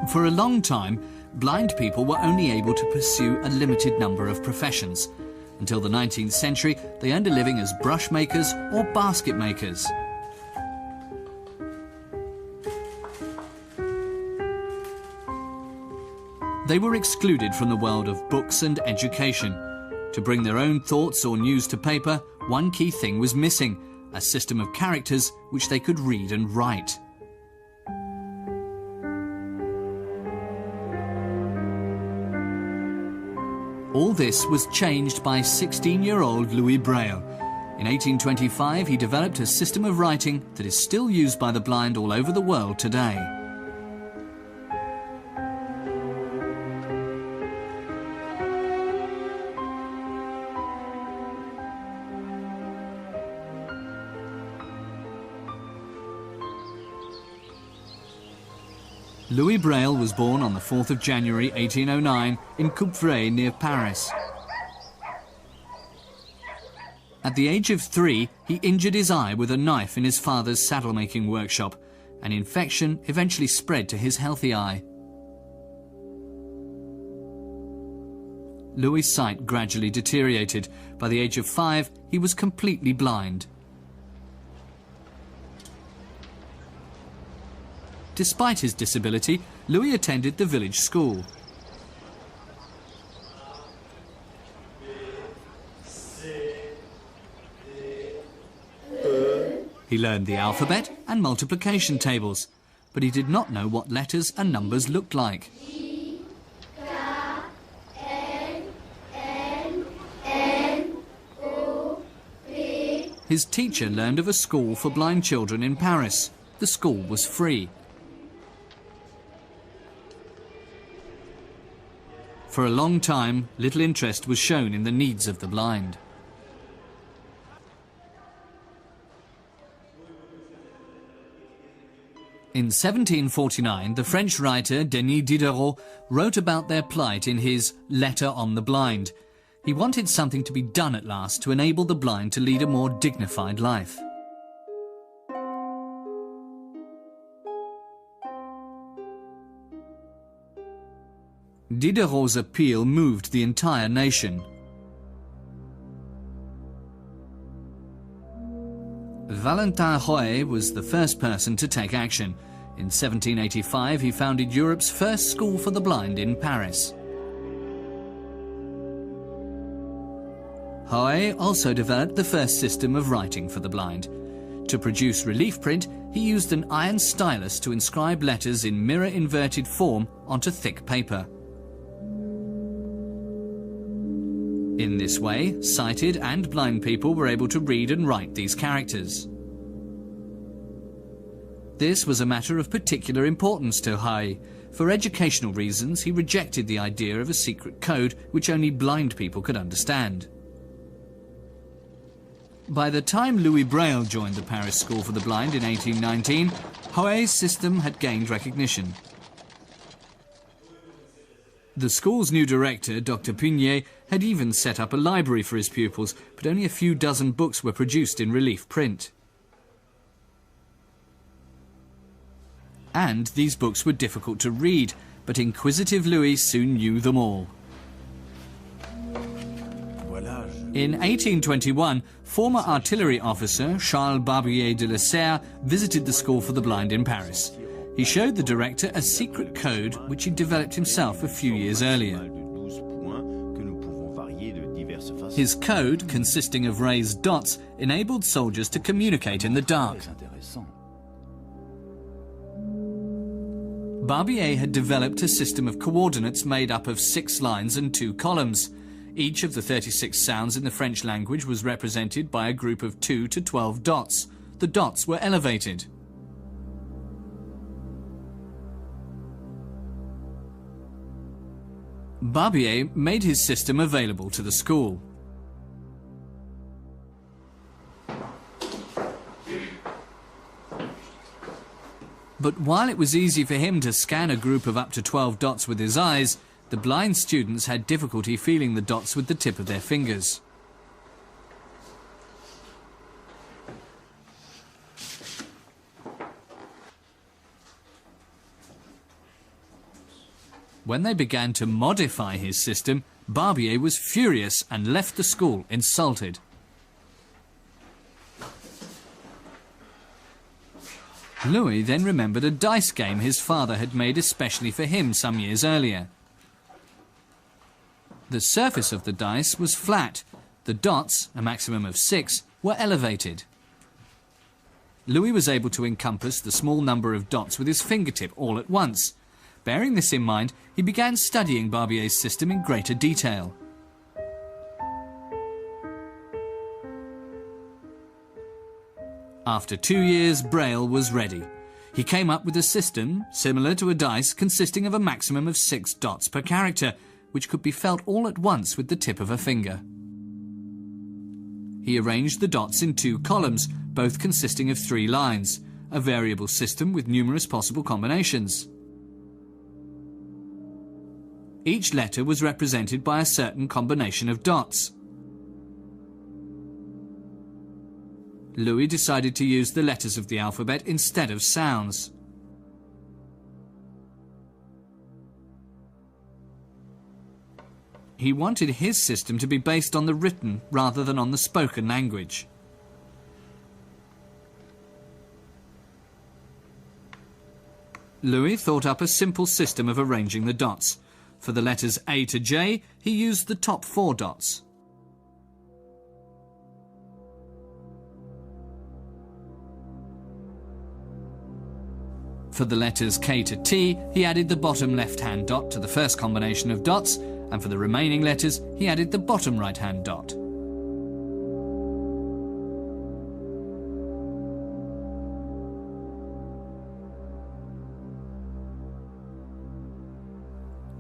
For a long time, blind people were only able to pursue a limited number of professions. Until the 19th century, they earned a living as brush makers or basket makers. They were excluded from the world of books and education. To bring their own thoughts or news to paper, one key thing was missing: a system of characters which they could read and write. All this was changed by 16-year-old Louis Braille. In 1825, he developed a system of writing that is still used by the blind all over the world today. Louis Braille was born on the 4th of January 1809 in Coupvray near Paris. At the age of 3, he injured his eye with a knife in his father's saddle-making workshop. An infection eventually spread to his healthy eye. Louis' sight gradually deteriorated. By the age of 5, he was completely blind. Despite his disability, Louis attended the village school. He learned the alphabet and multiplication tables, but he did not know what letters and numbers looked like. His teacher learned of a school for blind children in Paris. The school was free. For a long time, little interest was shown in the needs of the blind. In 1749, the French writer Denis Diderot wrote about their plight in his Letter on the Blind. He wanted something to be done at last to enable the blind to lead a more dignified life. Diderot's appeal moved the entire nation. Valentin Roy was the first person to take action. In 1785, he founded Europe's first school for the blind in Paris. Roy also developed the first system of writing for the blind. To produce relief print, he used an iron stylus to inscribe letters in mirror-inverted form onto thick paper. In this way, sighted and blind people were able to read and write these characters. This was a matter of particular importance to Roy. For educational reasons, he rejected the idea of a secret code which only blind people could understand. By the time Louis Braille joined the Paris School for the Blind in 1819, Roy's system had gained recognition. The school's new director, Dr. Pioneirs, had even set up a library for his pupils, but only a few dozen books were produced in relief print. And these books were difficult to read, but inquisitive Louis soon knew them all. In 1821, former artillery officer Charles Barbier de la Serre visited the school for the blind in Paris. He showed the director a secret code which he developed himself a few years earlier. His code, consisting of raised dots, enabled soldiers to communicate in the dark. Barbier had developed a system of coordinates made up of 6 lines and 2 columns. Each of the 36 sounds in the French language was represented by a group of 2 to 12 dots. The dots were elevated. Barbier made his system available to the school. But while it was easy for him to scan a group of up to 12 dots with his eyes, the blind students had difficulty feeling the dots with the tip of their fingers. When they began to modify his system, Barbier was furious and left the school insulted. Louis then remembered a dice game his father had made especially for him some years earlier. The surface of the dice was flat. The dots, a maximum of 6, were elevated. Louis was able to encompass the small number of dots with his fingertip all at once. Bearing this in mind, he began studying Barbier's system in greater detail. After 2 years, Braille was ready. He came up with a system similar to a dice consisting of a maximum of 6 dots per character, which could be felt all at once with the tip of a finger. He arranged the dots in 2 columns, both consisting of 3 lines, a variable system with numerous possible combinations. Each letter was represented by a certain combination of dots. Louis decided to use the letters of the alphabet instead of sounds. He wanted his system to be based on the written rather than on the spoken language. Louis thought up a simple system of arranging the dots. For the letters A to J, he used the top 4 dots. For the letters K to T, he added the bottom left-hand dot to the first combination of dots, and for the remaining letters, he added the bottom right-hand dot.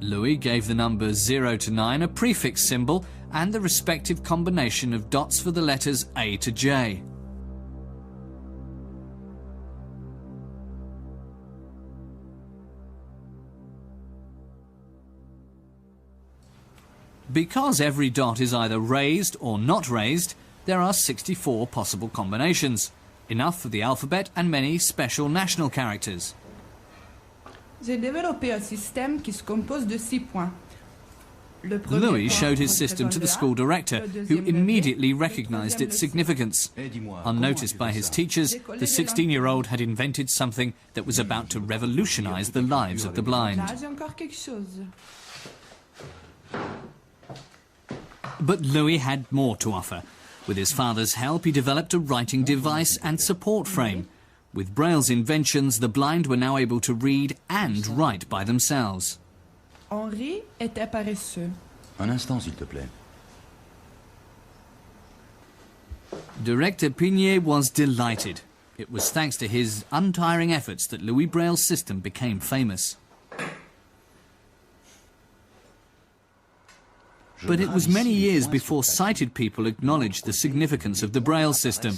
Louis gave the numbers 0 to 9 a prefix symbol and the respective combination of dots for the letters A to J. Because every dot is either raised or not raised, there are 64 possible combinations, enough for the alphabet and many special national characters. J'ai développé un système qui se compose de 6 points. Louis showed his system to the school director, who immediately recognized its significance. Unnoticed by his teachers, the 16-year-old had invented something that was about to revolutionize the lives of the blind. But Louis had more to offer. With his father's help, he developed a writing device and support frame. With Braille's inventions, the blind were now able to read and write by themselves. Henri était paresseux. Un instant, s'il te plaît. Director Pinier was delighted. It was thanks to his untiring efforts that Louis Braille's system became famous. But it was many years before sighted people acknowledged the significance of the Braille system.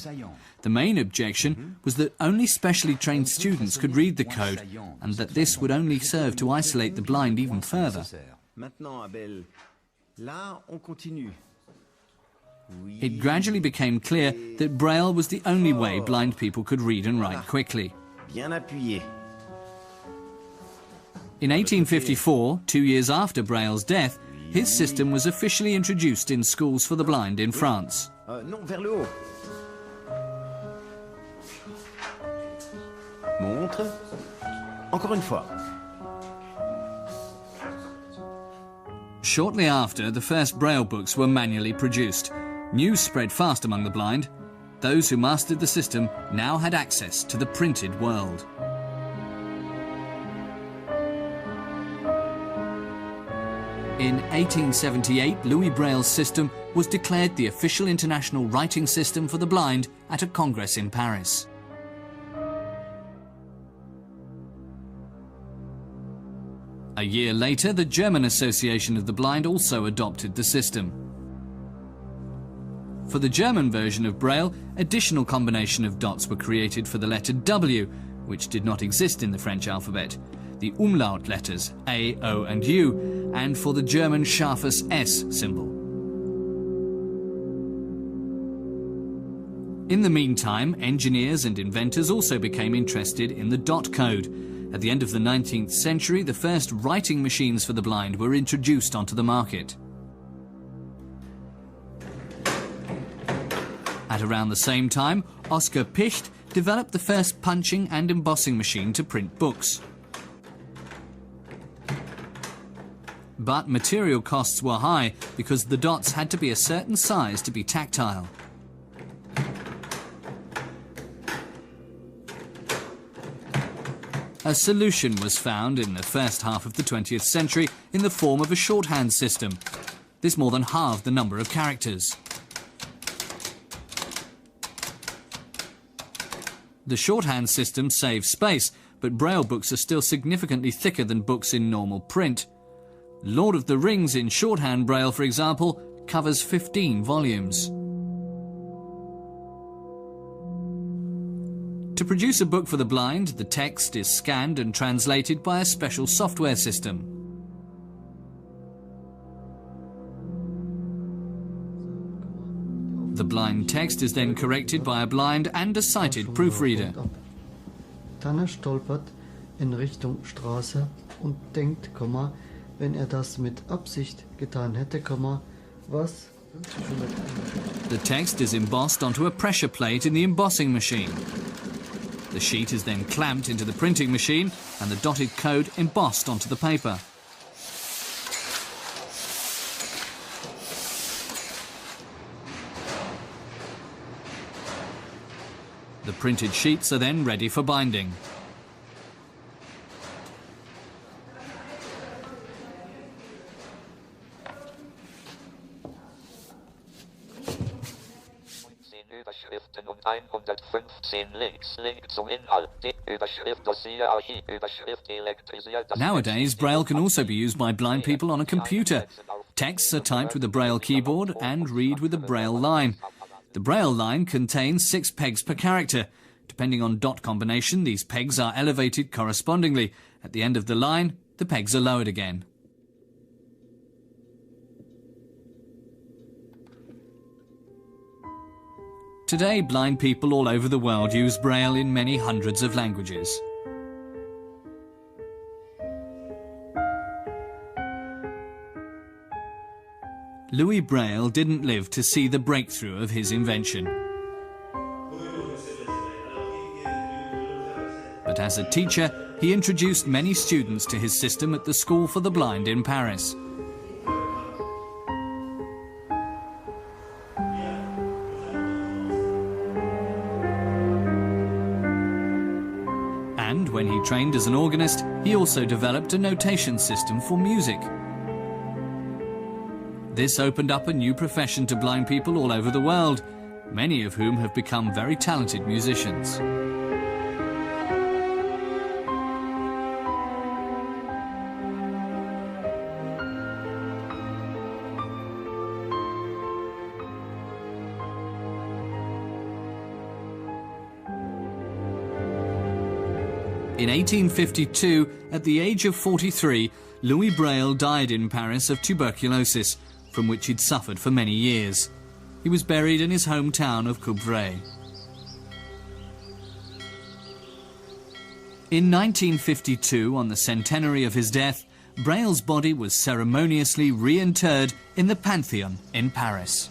The main objection was that only specially trained students could read the code, and that this would only serve to isolate the blind even further. It gradually became clear that Braille was the only way blind people could read and write quickly. In 1854, 2 years after Braille's death, his system was officially introduced in schools for the blind in France. Non, vers le haut. Montre. Encore une fois. Shortly after, the first Braille books were manually produced. News spread fast among the blind. Those who mastered the system now had access to the printed world. In 1878, Louis Braille's system was declared the official international writing system for the blind at a congress in Paris. A year later, the German Association of the Blind also adopted the system. For the German version of Braille, additional combination of dots were created for the letter W, which did not exist in the French alphabet, the umlaut letters A, O and U, and for the German scharfes S symbol. In the meantime, engineers and inventors also became interested in the dot code. At the end of the 19th century, the first writing machines for the blind were introduced onto the market. At around the same time, Oskar Picht developed the first punching and embossing machine to print books. But material costs were high because the dots had to be a certain size to be tactile. A solution was found in the first half of the 20th century in the form of a shorthand system. This more than halved the number of characters. The shorthand system saves space, but Braille books are still significantly thicker than books in normal print. Lord of the Rings in shorthand Braille, for example, covers 15 volumes. To produce a book for the blind, the text is scanned and translated by a special software system. The blind text is then corrected by a blind and a sighted proofreader. Tanner stolpert in Richtung Straße und denkt, wenn das mit Absicht getan hätte, was? The text is embossed onto a pressure plate in the embossing machine. The sheet is then clamped into the printing machine and the dotted code embossed onto the paper. The printed sheets are then ready for binding. Überschriften und 115 Links. Link zum Inhalt. Die Überschrift Dossierarchiv. Überschrift elektrisiert. Nowadays, Braille can also be used by blind people on a computer. Texts are typed with a Braille keyboard and read with a Braille line. The Braille line contains 6 pegs per character. Depending on dot combination, these pegs are elevated correspondingly. At the end of the line, the pegs are lowered again. Today, blind people all over the world use Braille in many hundreds of languages. Louis Braille didn't live to see the breakthrough of his invention. But as a teacher, he introduced many students to his system at the School for the Blind in Paris. And when he trained as an organist, he also developed a notation system for music. This opened up a new profession to blind people all over the world, many of whom have become very talented musicians. In 1852, at the age of 43, Louis Braille died in Paris of tuberculosis, from which he'd suffered for many years. He was buried in his hometown of Coupvray. In 1952, on the centenary of his death, Braille's body was ceremoniously reinterred in the Pantheon in Paris.